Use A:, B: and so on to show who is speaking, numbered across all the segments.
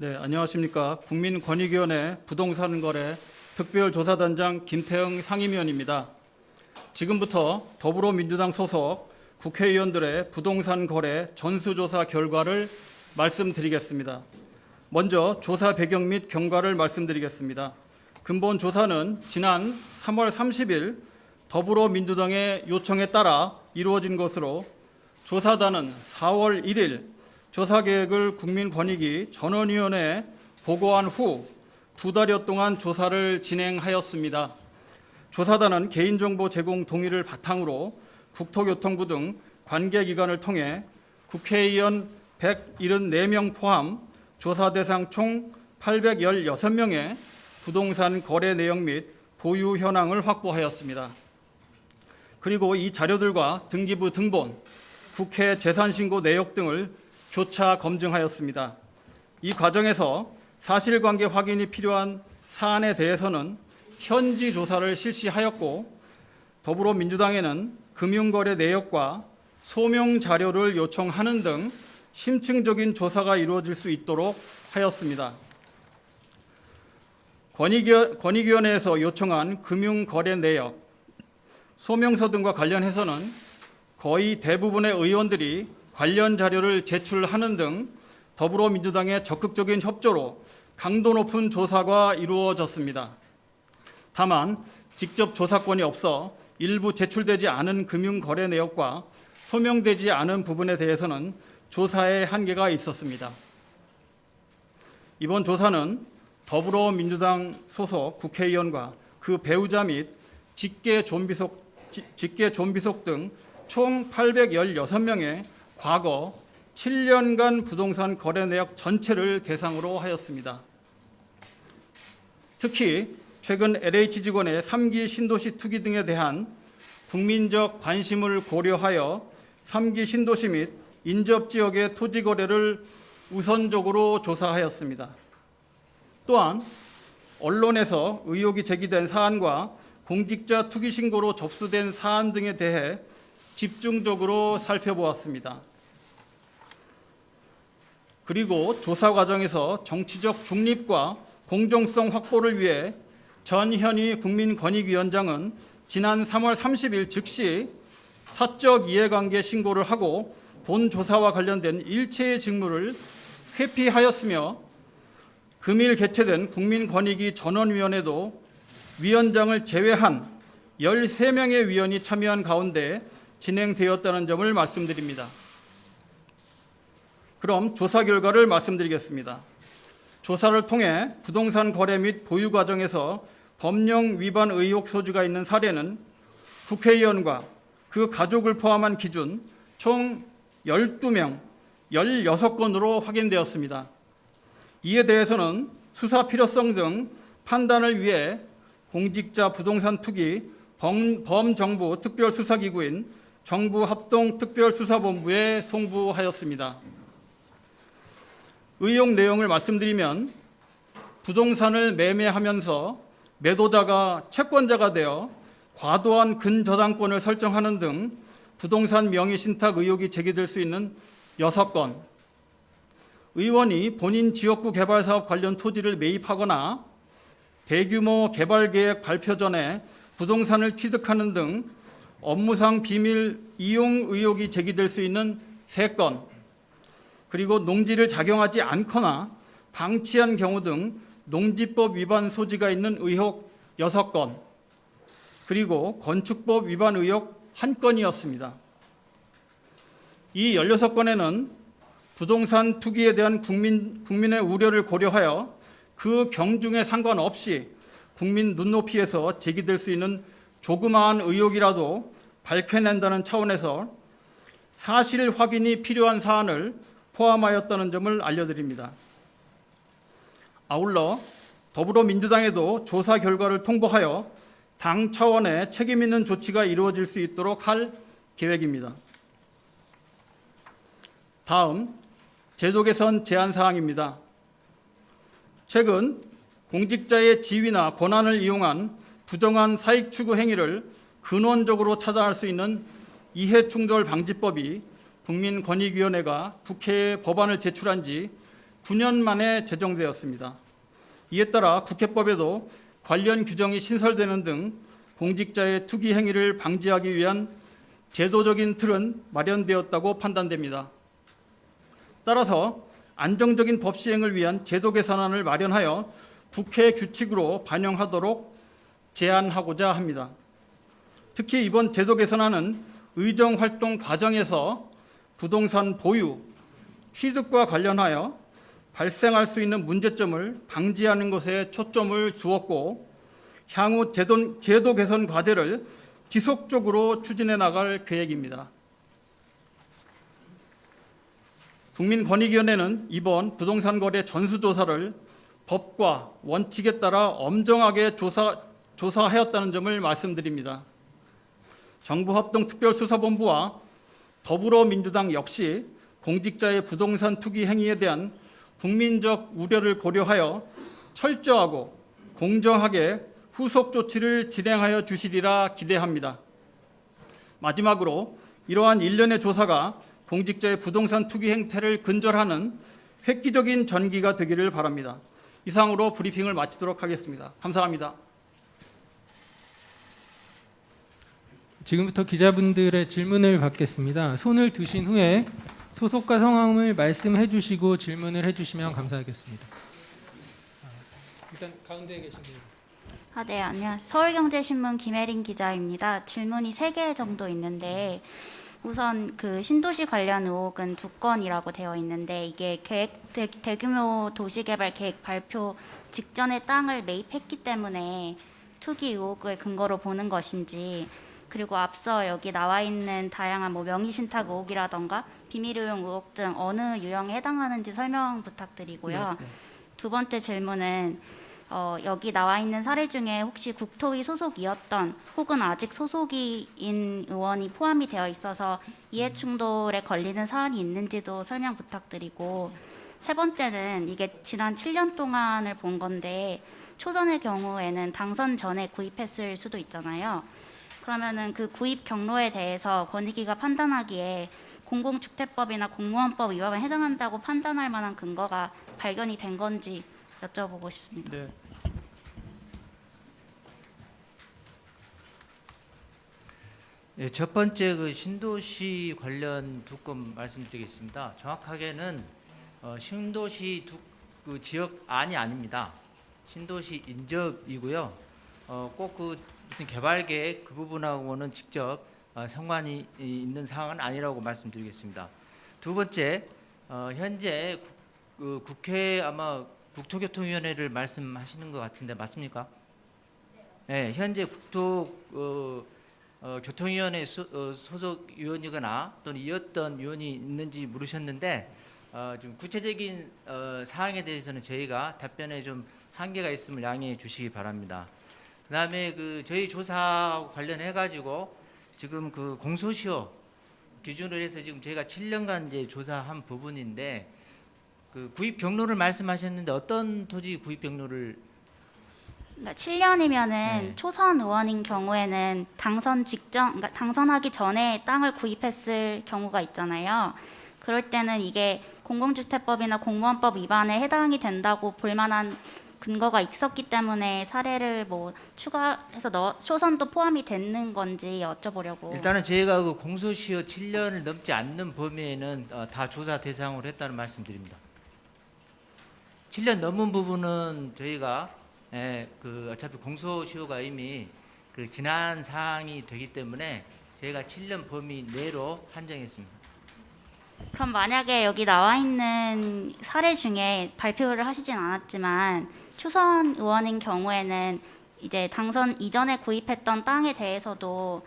A: 네, 안녕하십니까. 국민권익위원회 부동산거래 특별조사단장 김태형 상임위원입니다. 지금부터 더불어민주당 소속 국회의원들의 부동산 거래 전수조사 결과를 말씀드리겠습니다. 먼저 조사 배경 및 경과를 말씀드리겠습니다. 근본 조사는 지난 3월 30일 더불어민주당의 요청에 따라 이루어진 것으로 조사단은 4월 1일 조사계획을 국민권익위 전원위원회에 보고한 후 2달여 동안 조사를 진행하였습니다. 조사단은 개인정보 제공 동의를 바탕으로 국토교통부 등 관계기관을 통해 국회의원 174명 포함 조사 대상 총 816명의 부동산 거래 내역 및 보유 현황을 확보하였습니다. 그리고 이 자료들과 등기부 등본, 국회 재산신고 내역 등을 교차 검증하였습니다. 이 과정에서 사실관계 확인이 필요한 사안에 대해서는 현지 조사를 실시하였고, 더불어민주당에는 금융거래 내역과 소명 자료를 요청하는 등 심층적인 조사가 이루어질 수 있도록 하였습니다. 권익위원회에서 요청한 금융거래 내역, 소명서 등과 관련해서는 거의 대부분의 의원들이 관련 자료를 제출하는 등 더불어민주당의 적극적인 협조로 강도 높은 조사가 이루어졌습니다. 다만 직접 조사권이 없어 일부 제출되지 않은 금융거래 내역과 소명되지 않은 부분에 대해서는 조사에 한계가 있었습니다. 이번 조사는 더불어민주당 소속 국회의원과 그 배우자 및 직계 좀비속 등 총 816명의 과거 7년간 부동산 거래 내역 전체를 대상으로 하였습니다. 특히 최근 LH 직원의 3기 신도시 투기 등에 대한 국민적 관심을 고려하여 3기 신도시 및 인접지역의 토지 거래를 우선적으로 조사하였습니다. 또한 언론에서 의혹이 제기된 사안과 공직자 투기 신고로 접수된 사안 등에 대해 집중적으로 살펴보았습니다. 그리고 조사 과정에서 정치적 중립과 공정성 확보를 위해 전현희 국민권익위원장은 지난 3월 30일 즉시 사적 이해관계 신고를 하고 본 조사와 관련된 일체의 직무를 회피하였으며, 금일 개최된 국민권익위 전원위원회도 위원장을 제외한 13명의 위원이 참여한 가운데 진행되었다는 점을 말씀드립니다. 그럼 조사 결과를 말씀드리겠습니다. 조사를 통해 부동산 거래 및 보유 과정에서 법령 위반 의혹 소지가 있는 사례는 국회의원과 그 가족을 포함한 기준 총 12명, 16건으로 확인되었습니다. 이에 대해서는 수사 필요성 등 판단을 위해 공직자 부동산 투기 범정부 특별수사기구인 정부합동특별수사본부에 송부하였습니다. 의혹 내용을 말씀드리면, 부동산을 매매하면서 매도자가 채권자가 되어 과도한 근저당권을 설정하는 등 부동산 명의 신탁 의혹이 제기될 수 있는 6건, 의원이 본인 지역구 개발사업 관련 토지를 매입하거나 대규모 개발계획 발표 전에 부동산을 취득하는 등 업무상 비밀 이용 의혹이 제기될 수 있는 3건, 그리고 농지를 작용하지 않거나 방치한 경우 등 농지법 위반 소지가 있는 의혹 6건, 그리고 건축법 위반 의혹 1건이었습니다. 이 16건에는 부동산 투기에 대한 국민의 우려를 고려하여 그 경중에 상관없이 국민 눈높이에서 제기될 수 있는 조그마한 의혹이라도 밝혀낸다는 차원에서 사실 확인이 필요한 사안을 포함하였다는 점을 알려드립니다. 아울러 더불어민주당에도 조사 결과를 통보하여 당 차원의 책임 있는 조치가 이루어질 수 있도록 할 계획입니다. 다음, 제도 개선 제안 사항입니다. 최근 공직자의 지위나 권한을 이용한 부정한 사익 추구 행위를 근원적으로 차단할 수 있는 이해충돌 방지법이 국민권익위원회가 국회에 법안을 제출한 지 9년 만에 제정되었습니다. 이에 따라 국회법에도 관련 규정이 신설되는 등 공직자의 투기 행위를 방지하기 위한 제도적인 틀은 마련되었다고 판단됩니다. 따라서 안정적인 법 시행을 위한 제도 개선안을 마련하여 국회 규칙으로 반영하도록 제안하고자 합니다. 특히 이번 제도 개선안은 의정 활동 과정에서 부동산 보유, 취득과 관련하여 발생할 수 있는 문제점을 방지하는 것에 초점을 두었고 향후 제도 개선 과제를 지속적으로 추진해 나갈 계획입니다. 국민권익위원회는 이번 부동산 거래 전수조사를 법과 원칙에 따라 엄정하게 조사하였다는 점을 말씀드립니다. 정부합동특별수사본부와 더불어민주당 역시 공직자의 부동산 투기 행위에 대한 국민적 우려를 고려하여 철저하고 공정하게 후속 조치를 진행하여 주시리라 기대합니다. 마지막으로 이러한 일련의 조사가 공직자의 부동산 투기 행태를 근절하는 획기적인 전기가 되기를 바랍니다. 이상으로 브리핑을 마치도록 하겠습니다. 감사합니다.
B: 지금부터 기자분들의 질문을 받겠습니다. 손을 드신 후에 소속과 성함을 말씀해 주시고 질문을 해주시면 감사하겠습니다. 일단 가운데에 계신 분.
C: 네, 안녕하세요. 서울경제신문 김혜린 기자입니다. 질문이 3개 정도 있는데 우선 그 신도시 관련 의혹은 2건이라고 되어 있는데 이게 대규모 도시개발 계획 발표 직전에 땅을 매입했기 때문에 투기 의혹을 근거로 보는 것인지, 그리고 앞서 여기 나와 있는 다양한 명의신탁 의혹이라던가 비밀의용 의혹 등 어느 유형에 해당하는지 설명 부탁드리고요.
A: 네.
C: 두 번째 질문은 여기 나와 있는 사례 중에 혹시 국토위 소속이었던 혹은 아직 소속인 의원이 포함이 되어 있어서 이해충돌에 걸리는 사안이 있는지도 설명 부탁드리고, 세 번째는 이게 지난 7년 동안을 본 건데 초선의 경우에는 당선 전에 구입했을 수도 있잖아요. 그러면은 그 구입 경로에 대해서 권익위가 판단하기에 공공주택법이나 공무원법 위반에 해당한다고 판단할 만한 근거가 발견이 된 건지 여쭤보고 싶습니다.
A: 네.
D: 예, 첫 번째 그 신도시 관련 2건 말씀드리겠습니다. 정확하게는 신도시 그 지역안이 아닙니다. 신도시 인접이고요. 꼭 그 무슨 개발 계획 그 부분하고는 직접 상관이 있는 사항은 아니라고 말씀드리겠습니다. 두 번째, 현재 국회 아마 국토교통위원회를 말씀하시는 것 같은데 맞습니까? 네, 현재 교통위원회 소속 위원이거나 또는 이었던 위원이 있는지 물으셨는데 좀 구체적인 사항에 대해서는 저희가 답변에 좀 한계가 있음을 양해해 주시기 바랍니다. 그다음에 그 저희 조사 관련해 가지고 지금 그 공소시효 기준으로 해서 지금 저희가 7년간 이제 조사한 부분인데 그 구입 경로를 말씀하셨는데 어떤 토지 구입 경로를?
C: 7년이면은
D: 네.
C: 초선 의원인 경우에는 당선 직전, 그러니까 당선하기 전에 땅을 구입했을 경우가 있잖아요. 그럴 때는 이게 공공주택법이나 공무원법 위반에 해당이 된다고 볼 만한 근거가 있었기 때문에 사례를 뭐 추가해서 초선도 포함이 되는 건지 여쭤보려고.
D: 일단은 저희가 그 공소시효 7년을 넘지 않는 범위에는 다 조사 대상으로 했다는 말씀드립니다. 7년 넘은 부분은 저희가 그 어차피 공소시효가 이미 그 지난 사항이 되기 때문에 저희가 7년 범위 내로 한정했습니다.
C: 그럼 만약에 여기 나와 있는 사례 중에 발표를 하시진 않았지만 초선 의원인 경우에는 이제 당선 이전에 구입했던 땅에 대해서도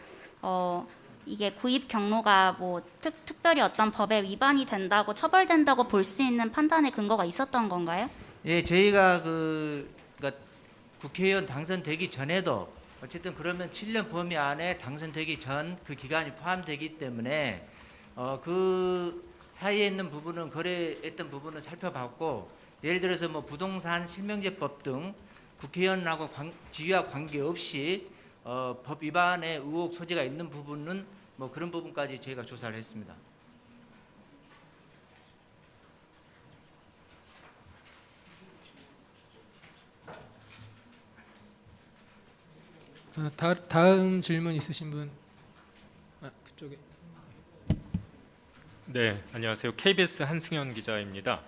C: 이게 구입 경로가 뭐 특별히 어떤 법에 위반이 된다고 처벌된다고 볼 수 있는 판단의 근거가 있었던 건가요?
D: 예, 저희가 그러니까 국회의원 당선되기 전에도 어쨌든 그러면 7년 범위 안에 당선되기 전 그 기간이 포함되기 때문에 그 사이에 있는 부분은 거래했던 부분은 살펴봤고, 예를 들어서 뭐 부동산 실명제법 등 국회의원하고 지위와 관계없이 법 위반의 의혹 소지가 있는 부분은 뭐 그런 부분까지 저희가 조사를 했습니다.
B: 다음 질문 있으신 분? 그쪽에.
E: 네, 안녕하세요. KBS 한승현 기자입니다.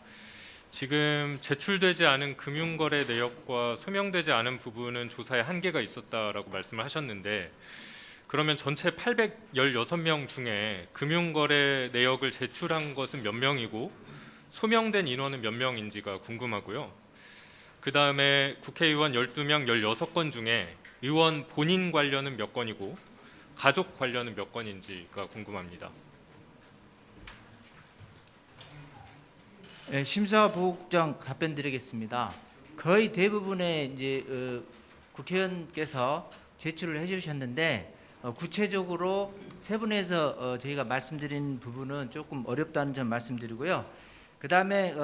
E: 지금 제출되지 않은 금융거래 내역과 소명되지 않은 부분은 조사에 한계가 있었다라고 말씀을 하셨는데, 그러면 전체 816명 중에 금융거래 내역을 제출한 것은 몇 명이고 소명된 인원은 몇 명인지가 궁금하고요. 그 다음에 국회의원 12명 16건 중에 의원 본인 관련은 몇 건이고 가족 관련은 몇 건인지가 궁금합니다.
D: 네, 심사부국장 답변 드리겠습니다. 거의 대부분의 이제 국회의원께서 제출을 해주셨는데 구체적으로 세분해서 저희가 말씀드린 부분은 조금 어렵다는 점 말씀드리고요. 그 다음에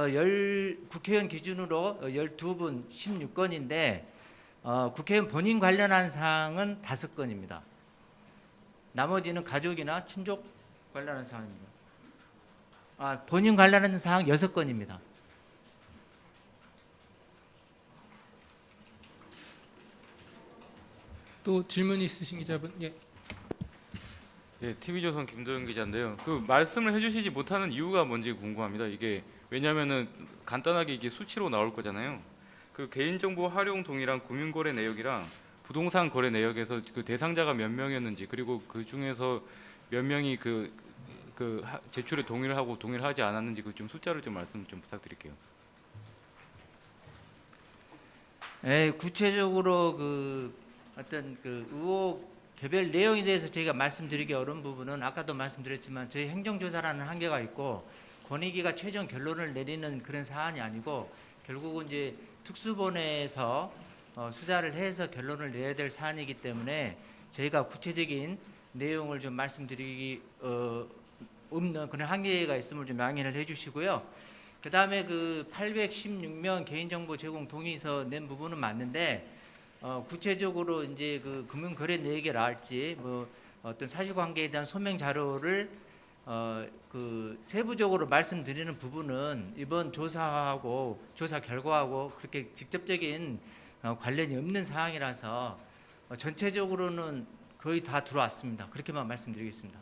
D: 국회의원 기준으로 12분 16건인데 국회의원 본인 관련한 사항은 5건입니다. 나머지는 가족이나 친족 관련한 사항입니다. 본인 관련한 사항 6건입니다.
B: 또 질문 있으신 기자분? 예.
F: 네, TV조선 김도현 기자인데요. 그 말씀을 해주시지 못하는 이유가 뭔지 궁금합니다. 이게 왜냐하면은 간단하게 이게 수치로 나올 거잖아요. 그 개인정보 활용 동의랑 금융거래 내역이랑 부동산 거래 내역에서 그 대상자가 몇 명이었는지, 그리고 그 중에서 몇 명이 제출에 동의를 하고 동의를 하지 않았는지 그 좀 숫자를 좀 말씀 좀 부탁드릴게요.
D: 네, 구체적으로 어떤 의혹 개별 내용에 대해서 저희가 말씀드리기 어려운 부분은 아까도 말씀드렸지만 저희 행정조사라는 한계가 있고 권익위가 최종 결론을 내리는 그런 사안이 아니고 결국은 이제 특수본에서 수사를 해서 결론을 내야 될 사안이기 때문에 저희가 구체적인 내용을 좀 말씀드리기 없는 그런 한계가 있음을 좀 양해를 해주시고요. 그 다음에 816명 개인정보 제공 동의서 낸 부분은 맞는데 구체적으로 이제 금융거래 내역이랄지 어떤 사실관계에 대한 소명 자료를 세부적으로 말씀드리는 부분은 이번 조사하고 조사 결과하고 그렇게 직접적인 관련이 없는 사항이라서 전체적으로는 거의 다 들어왔습니다. 그렇게만 말씀드리겠습니다.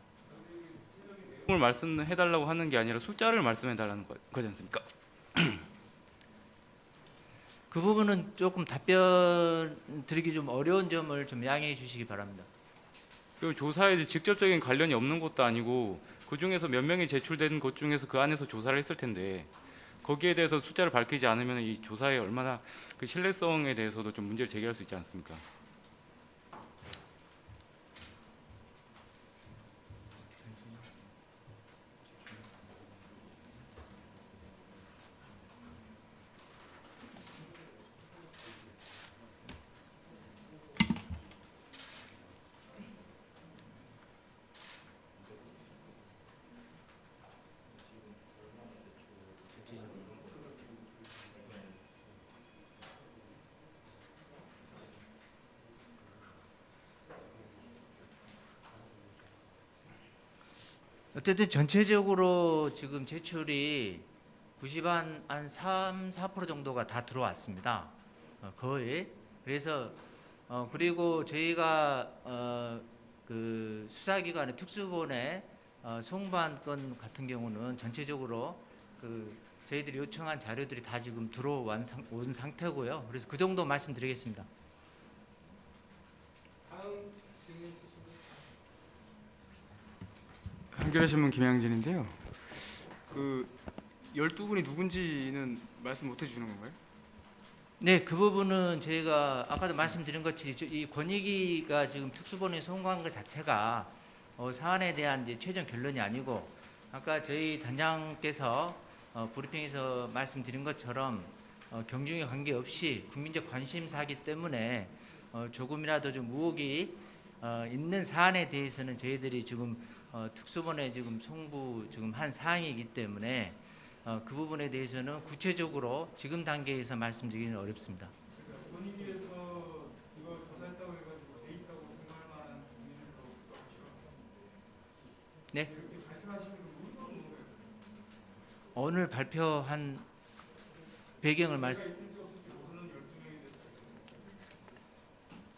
F: 내용을 말씀해달라고 하는 게 아니라 숫자를 말씀해달라는 거지 않습니까?
D: 그 부분은 조금 답변 드리기 좀 어려운 점을 좀 양해해 주시기 바랍니다.
F: 그 조사에 직접적인 관련이 없는 것도 아니고 그 중에서 몇 명이 제출된 것 중에서 그 안에서 조사를 했을 텐데 거기에 대해서 숫자를 밝히지 않으면 이 조사에 얼마나 그 신뢰성에 대해서도 좀 문제를 제기할 수 있지 않습니까?
D: 어쨌든 전체적으로 지금 제출이 90한 3, 4% 정도가 다 들어왔습니다. 거의. 그래서 그리고 저희가 수사기관의 특수본의 송부한 건 같은 경우는 전체적으로 저희들이 요청한 자료들이 다 지금 들어온 상태고요. 그래서 그 정도 말씀드리겠습니다.
G: 한겨레신문 김양진인데요. 12분이 누군지는 말씀 못 해주는 건가요?
D: 네, 그 부분은 저희가 아까도 말씀드린 것처럼 이 권익위가 지금 특수본에 송구한 것 자체가 사안에 대한 이제 최종 결론이 아니고 아까 저희 단장께서 브리핑에서 말씀드린 것처럼 경중에 관계없이 국민적 관심사이기 때문에 조금이라도 좀 의혹이 있는 사안에 대해서는 저희들이 지금 특수본에 지금 송부 지금 한 사항이기 때문에 그 부분에 대해서는 구체적으로 지금 단계에서 말씀드리기는 어렵습니다.
A: 본인위에서 이걸 조사했다고 해가지고 돼 있다고 생각할 만한 부분이 없을 것 같죠.
D: 네.
A: 이렇게 발표하시는 건 뭐예요?
D: 오늘 발표한 배경을 말씀.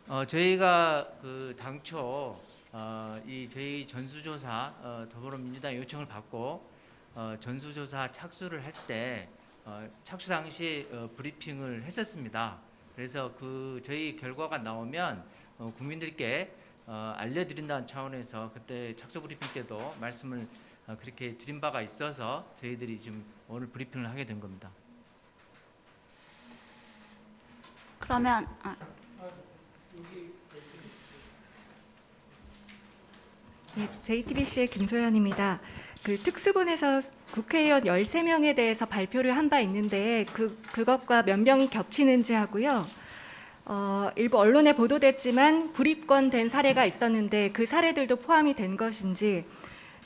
D: 저희가 그 당초 이 저희 전수조사 더불어민주당 요청을 받고 전수조사 착수를 할 때 착수 당시 브리핑을 했었습니다. 그래서 그 저희 결과가 나오면 국민들께 알려드린다는 차원에서 그때 착수 브리핑 때도 말씀을 그렇게 드린 바가 있어서 저희들이 지금 오늘 브리핑을 하게 된 겁니다.
C: 그러면
H: 네, JTBC의 김소연입니다. 그 특수본에서 국회의원 13명에 대해서 발표를 한 바 있는데 그것과 몇 명이 겹치는지 하고요. 일부 언론에 보도됐지만 불입건된 사례가 있었는데 그 사례들도 포함이 된 것인지,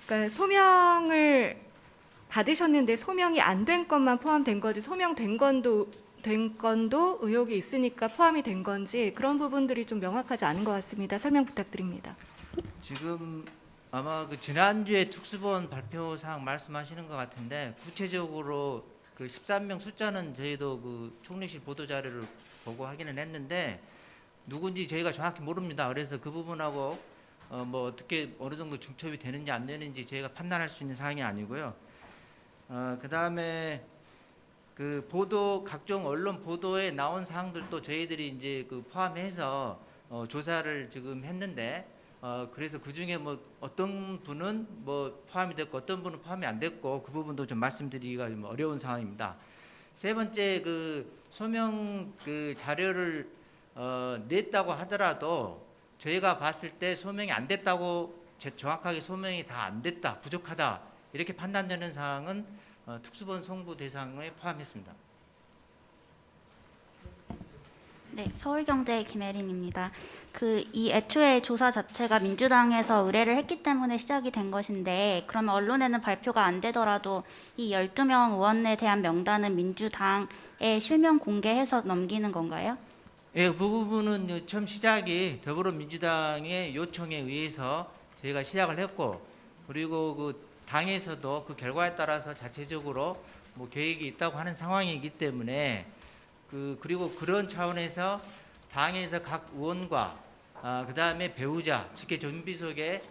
H: 그러니까 소명을 받으셨는데 소명이 안 된 것만 포함된 거지 소명된 건도 의혹이 있으니까 포함이 된 건지 그런 부분들이 좀 명확하지 않은 것 같습니다. 설명 부탁드립니다.
D: 지금 아마 그 지난주에 특수본 발표 사항 말씀하시는 것 같은데 구체적으로 그 13명 숫자는 저희도 그 총리실 보도 자료를 보고 확인을 했는데 누군지 저희가 정확히 모릅니다. 그래서 그 부분하고 뭐 어떻게 어느 정도 중첩이 되는지 안 되는지 저희가 판단할 수 있는 사항이 아니고요. 그다음에 그 보도 각종 언론 보도에 나온 사항들도 저희들이 이제 그 포함해서 조사를 지금 했는데 그래서 그 중에 뭐 어떤 분은 뭐 포함이 됐고 어떤 분은 포함이 안 됐고 그 부분도 좀 말씀드리기가 좀 어려운 상황입니다. 세 번째 그 소명 그 자료를 냈다고 하더라도 저희가 봤을 때 소명이 안 됐다고 정확하게 소명이 다 안 됐다 부족하다 이렇게 판단되는 사항은 특수본 송부 대상에 포함했습니다.
C: 네, 서울경제 김혜린입니다. 이 애초에 조사 자체가 민주당에서 의뢰를 했기 때문에 시작이 된 것인데 그러면 언론에는 발표가 안 되더라도 이 12명 의원에 대한 명단은 민주당에 실명 공개해서 넘기는 건가요?
D: 예, 그 부분은 처음 시작이 더불어민주당의 요청에 의해서 저희가 시작을 했고 그리고 그 당에서도 그 결과에 따라서 자체적으로 뭐 계획이 있다고 하는 상황이기 때문에 그리고 그런 차원에서 당에서 각 의원과 그다음에 배우자, 직계 준비석에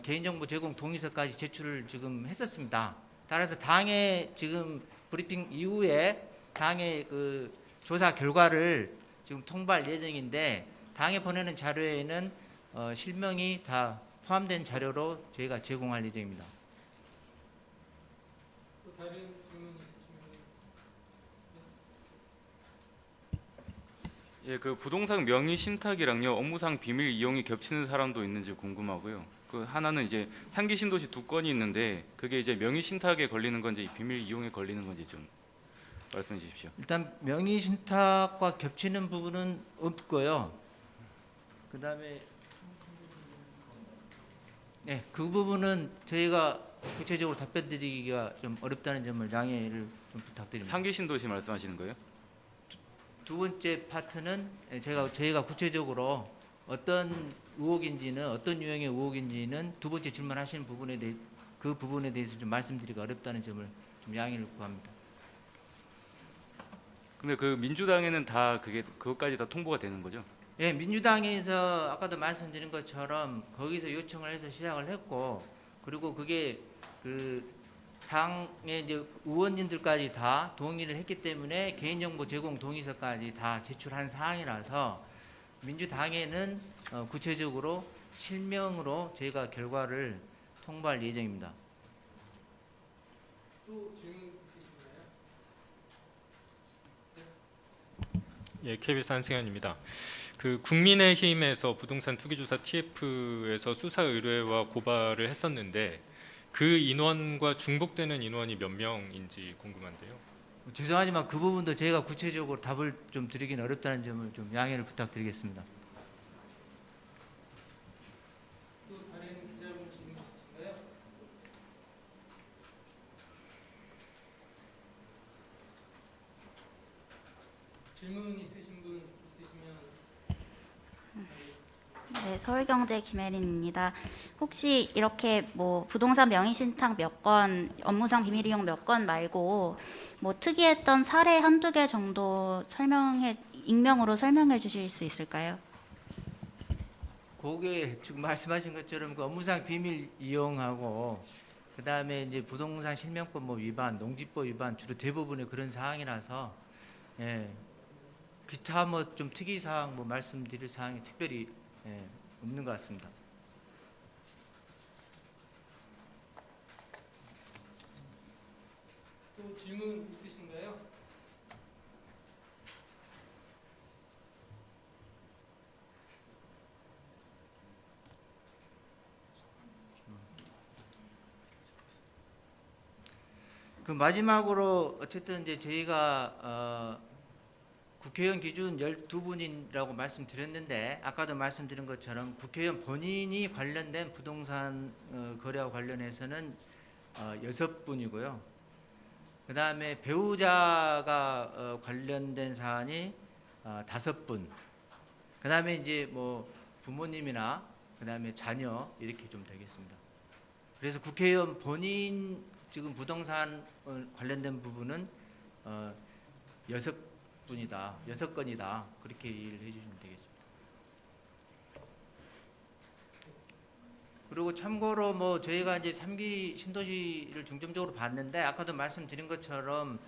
D: 개인정보 제공 동의서까지 제출을 지금 했었습니다. 따라서 당의 지금 브리핑 이후에 당의 그 조사 결과를 지금 통보할 예정인데 당에 보내는 자료에는 실명이 다 포함된 자료로 저희가 제공할 예정입니다.
B: 또 다른 질문 있으신가요?
F: 예, 그 부동산 명의 신탁이랑요 업무상 비밀 이용이 겹치는 사람도 있는지 궁금하고요. 그 하나는 이제 상기 신도시 2건이 있는데 그게 이제 명의 신탁에 걸리는 건지 비밀 이용에 걸리는 건지 좀 말씀해 주십시오.
D: 일단 명의 신탁과 겹치는 부분은 없고요. 그다음에 네, 그 부분은 저희가 구체적으로 답변드리기가 좀 어렵다는 점을 양해를 좀 부탁드립니다.
F: 상기 신도시 말씀하시는 거예요?
D: 두 번째 파트는 저희가 구체적으로 어떤 의혹인지는 어떤 유형의 의혹인지는 두 번째 질문하시는 부분에 대해 그 부분에 대해서 좀 말씀드리기가 어렵다는 점을 좀 양해를 구합니다.
F: 근데 그 민주당에는 다 그것까지 다 통보가 되는 거죠?
D: 예, 민주당에서 아까도 말씀드린 것처럼 거기서 요청을 해서 시작을 했고 그리고 그게 그 당의 이제 의원님들까지 다 동의를 했기 때문에 개인정보 제공 동의서까지 다 제출한 사항이라서 민주당에는 구체적으로 실명으로 저희가 결과를 통보할 예정입니다.
B: 또 질문 있으신가요?
E: 예, KBS 한승현입니다. 그 국민의힘에서 부동산 투기조사 TF에서 수사 의뢰와 고발을 했었는데 그 인원과 중복되는 인원이 몇 명인지 궁금한데요.
D: 죄송하지만 그 부분도 저희가 구체적으로 답을 좀 드리기는 어렵다는 점을 좀 양해를 부탁드리겠습니다.
B: 또 다른 기자분 질문 있으신가요? 질문 있으신 분 있으시면
C: 네, 서울경제 김혜린입니다. 혹시 이렇게 뭐 부동산 명의신탁 몇 건, 업무상 비밀 이용 몇 건 말고 뭐 특이했던 사례 한두 개 정도 익명으로 설명해 주실 수 있을까요?
D: 그게 지금 말씀하신 것처럼 그 업무상 비밀 이용하고 그다음에 이제 부동산 실명법 뭐 위반, 농지법 위반 주로 대부분의 그런 사항이라서 예. 기타 뭐 좀 특이 사항 뭐 말씀드릴 사항이 특별히 예, 없는 것 같습니다.
B: 또 질문 있으신가요?
D: 그 마지막으로 어쨌든 이제 저희가 국회의원 기준 12분이라고 말씀드렸는데 아까도 말씀드린 것처럼 국회의원 본인이 관련된 부동산 거래와 관련해서는 6분이고요. 그다음에 배우자가 관련된 사안이 5분. 그다음에 이제 뭐 부모님이나 그다음에 자녀 이렇게 좀 되겠습니다. 그래서 국회의원 본인 지금 부동산 관련된 부분은 6분이다, 6건이다 그렇게 이해를 해주시면 되겠습니다. 그리고 참고로 뭐 저희가 이제 3기 신도시를 중점적으로 봤는데 아까도 말씀드린 것처럼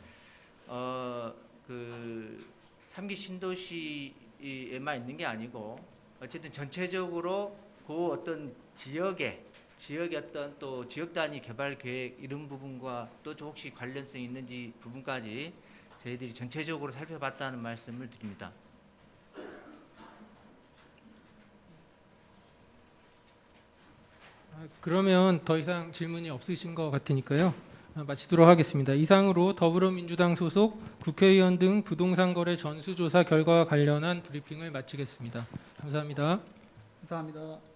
D: 그 3기 신도시에만 있는 게 아니고 어쨌든 전체적으로 그 어떤 지역의 어떤 또 지역 단위 개발 계획 이런 부분과 또 혹시 관련성이 있는지 부분까지 저희들이 전체적으로 살펴봤다는 말씀을 드립니다.
B: 그러면 더 이상 질문이 없으신 것 같으니까요. 마치도록 하겠습니다. 이상으로 더불어민주당 소속 국회의원 등 부동산 거래 전수조사 결과와 관련한 브리핑을 마치겠습니다. 감사합니다.
A: 감사합니다.